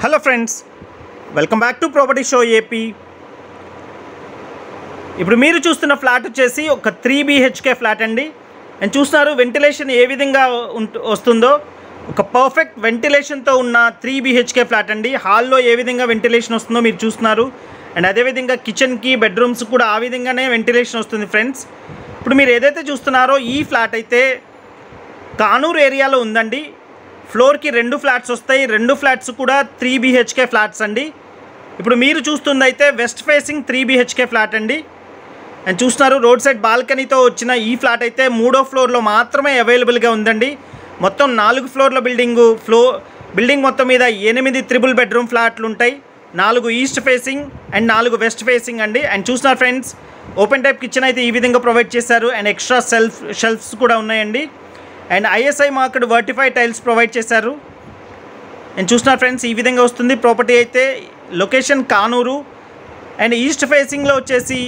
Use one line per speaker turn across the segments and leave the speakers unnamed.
Hello friends, welcome back to property show AP. ఇప్పుడు మీరు చూస్తున్న ఫ్లాట్ వచ్చేసి ఒక 3 BHK ఫ్లాట్ అండి. అండ్ చూస్తున్నారు వెంటిలేషన్ ఏ విధంగా వస్తుందో. ఒక పర్ఫెక్ట్ వెంటిలేషన్తో ఉన్న 3 BHK ఫ్లాట్ అండి. హాల్లో ఏ విధంగా వెంటిలేషన్ వస్తుందో మీరు చూస్తున్నారు. అండ్ అదేవిధంగా కిచెన్కి బెడ్రూమ్స్ కూడా ఆ విధంగానే వెంటిలేషన్ వస్తుంది ఫ్రెండ్స్. ఇప్పుడు మీరు ఏదైతే చూస్తున్నారో ఈ ఫ్లాట్ అయితే కానూరు ఏరియాలో ఉందండి. ఫ్లోర్కి 2 ఫ్లాట్స్ వస్తాయి. 2 ఫ్లాట్స్ కూడా 3 BHK ఫ్లాట్స్ అండి. ఇప్పుడు మీరు చూస్తుంది అయితే వెస్ట్ ఫేసింగ్ 3 BHK ఫ్లాట్ అండి. అండ్ చూస్తున్నారు రోడ్ సైడ్ బాల్కనీతో వచ్చిన ఈ ఫ్లాట్ అయితే 3వ ఫ్లోర్లో మాత్రమే అవైలబుల్గా ఉందండి. మొత్తం 4 ఫ్లోర్ల బిల్డింగ్ మొత్తం మీద 8 త్రిబుల్ బెడ్రూమ్ ఫ్లాట్లు ఉంటాయి. 4 east facing and 4 west facing అండి. అండ్ చూస్తున్నారు ఫ్రెండ్స్, ఓపెన్ టైప్ కిచెన్ అయితే ఈ విధంగా ప్రొవైడ్ చేశారు. అండ్ ఎక్స్ట్రా షెల్ఫ్స్ కూడా ఉన్నాయండి. And ISI marked vitrified tiles provide చేశారు. అండ్ చూస్తున్నారు ఫ్రెండ్స్, ఈ విధంగా వస్తుంది ప్రాపర్టీ అయితే. లొకేషన్ కానూరు. అండ్ ఈస్ట్ ఫేసింగ్లో వచ్చేసి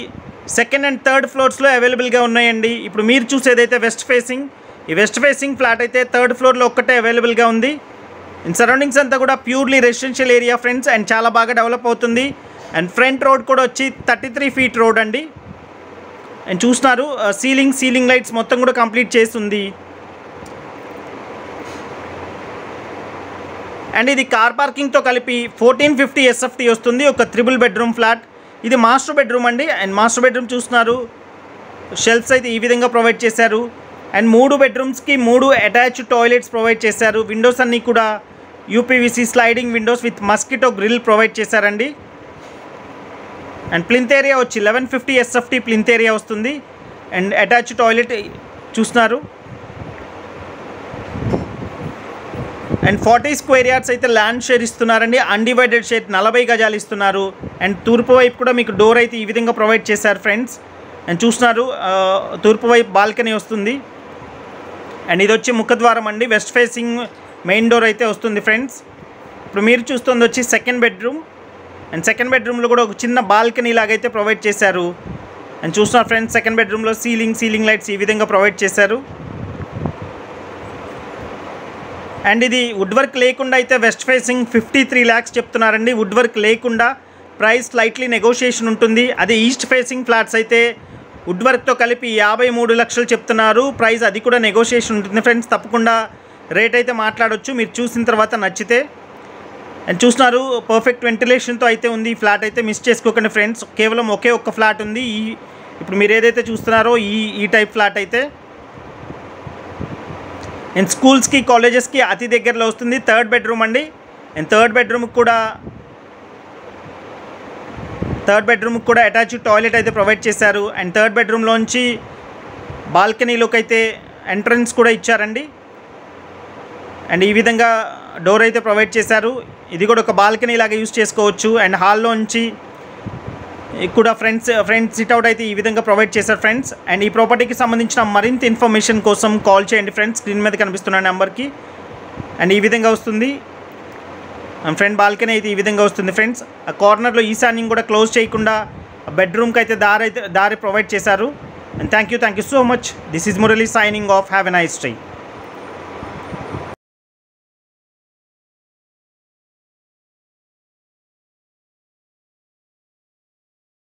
2nd and 3rd ఫ్లోర్స్లో అవైలబుల్గా ఉన్నాయండి. ఇప్పుడు మీరు చూసేదైతే వెస్ట్ ఫేసింగ్. ఈ వెస్ట్ ఫేసింగ్ ఫ్లాట్ అయితే 3rd ఫ్లోర్లో ఒక్కటే అవైలబుల్గా ఉంది. అండ్ సరౌండింగ్స్ అంతా కూడా purely residential area friends. And చాలా బాగా డెవలప్ అవుతుంది. అండ్ ఫ్రంట్ రోడ్ కూడా వచ్చి 33 ఫీట్ రోడ్ అండి. అండ్ చూస్తున్నారు సీలింగ్ లైట్స్ మొత్తం కూడా కంప్లీట్ చేస్తుంది. అండ్ ఇది కార్ పార్కింగ్తో కలిపి 1450 SFT వస్తుంది. ఒక 3 బెడ్రూమ్ ఫ్లాట్. ఇది మాస్టర్ బెడ్రూమ్ అండి. అండ్ మాస్టర్ బెడ్రూమ్ చూస్తున్నారు షెల్ఫ్స్ అయితే ఈ విధంగా ప్రొవైడ్ చేశారు. అండ్ 3 బెడ్రూమ్స్కి 3 అటాచ్డ్ టాయిలెట్స్ ప్రొవైడ్ చేశారు. విండోస్ అన్నీ కూడా UPVC sliding windows with mosquito grill provide చేశారండి. అండ్ ప్లింత్ ఏరియా వచ్చి 1150 SFT ప్లింత్ ఏరియా వస్తుంది. అండ్ అటాచ్డ్ టాయిలెట్ చూస్తున్నారు. అండ్ 40 స్క్వేర్ యార్డ్స్ అయితే ల్యాండ్ షేర్ ఇస్తున్నారండి. అన్డివైడెడ్ షేర్ 40 గజాలు ఇస్తున్నారు. అండ్ తూర్పు వైపు కూడా మీకు డోర్ అయితే ఈ విధంగా ప్రొవైడ్ చేశారు ఫ్రెండ్స్. అండ్ చూస్తున్నారు తూర్పు వైపు బాల్కనీ వస్తుంది. అండ్ ఇది వచ్చి ముఖద్వారం అండి. వెస్ట్ ఫేసింగ్ మెయిన్ డోర్ అయితే వస్తుంది ఫ్రెండ్స్. ఇప్పుడు మీరు చూస్తుంది వచ్చి 2nd బెడ్రూమ్. అండ్ 2nd బెడ్రూమ్లో కూడా ఒక చిన్న బాల్కనీ లాగైతే ప్రొవైడ్ చేశారు. అండ్ చూస్తున్నారు ఫ్రెండ్స్, 2nd బెడ్రూమ్లో సీలింగ్ లైట్స్ ఈ విధంగా ప్రొవైడ్ చేశారు. అండ్ ఇది వుడ్ వర్క్ లేకుండా అయితే వెస్ట్ ఫేసింగ్ 53 lakhs చెప్తున్నారండి. వుడ్ వర్క్ లేకుండా ప్రైస్ స్లైట్లీ నెగోషియేషన్ ఉంటుంది. అదే ఈస్ట్ ఫేసింగ్ ఫ్లాట్స్ అయితే వుడ్ వర్క్తో కలిపి 53 లక్షలు చెప్తున్నారు. ప్రైస్ అది కూడా నెగోషియేషన్ ఉంటుంది ఫ్రెండ్స్. తప్పకుండా రేట్ అయితే మాట్లాడవచ్చు మీరు చూసిన తర్వాత నచ్చితే. అండ్ చూస్తున్నారు పర్ఫెక్ట్ వెంటిలేషన్తో అయితే ఉంది. ఈ ఫ్లాట్ అయితే మిస్ చేసుకోకండి ఫ్రెండ్స్. కేవలం ఒకే ఒక్క ఫ్లాట్ ఉంది. ఇప్పుడు మీరు ఏదైతే చూస్తున్నారో ఈ టైప్ ఫ్లాట్ అయితే. అండ్ స్కూల్స్కి కాలేజెస్కి అతి దగ్గరలో వస్తుంది. 3rd బెడ్రూమ్ అండి. అండ్ 3rd బెడ్రూమ్కి కూడా అటాచ్డ్ టాయిలెట్ అయితే ప్రొవైడ్ చేశారు. అండ్ 3rd బెడ్రూమ్లోంచి బాల్కనీలోకి అయితే ఎంట్రన్స్ కూడా ఇచ్చారండి. అండ్ ఈ విధంగా డోర్ అయితే ప్రొవైడ్ చేశారు. ఇది కూడా ఒక బాల్కనీ లాగా యూజ్ చేసుకోవచ్చు. అండ్ హాల్లోంచి కూడా ఫ్రెండ్స్ సిట్అవుట్ అయితే ఈ విధంగా ప్రొవైడ్ చేశారు ఫ్రెండ్స్. అండ్ ఈ ప్రాపర్టీకి సంబంధించిన మరింత ఇన్ఫర్మేషన్ కోసం కాల్ చేయండి ఫ్రెండ్స్, స్క్రీన్ మీద కనిపిస్తున్న నెంబర్కి. అండ్ ఈ విధంగా వస్తుంది ఫ్రంట్ బాల్కనీ అయితే ఈ విధంగా వస్తుంది ఫ్రెండ్స్. ఆ కార్నర్లో ఈశాన్యం కూడా క్లోజ్ చేయకుండా బెడ్రూమ్కి అయితే దారి ప్రొవైడ్ చేశారు. And thank you so much. This is Murali signing off. Have a nice day.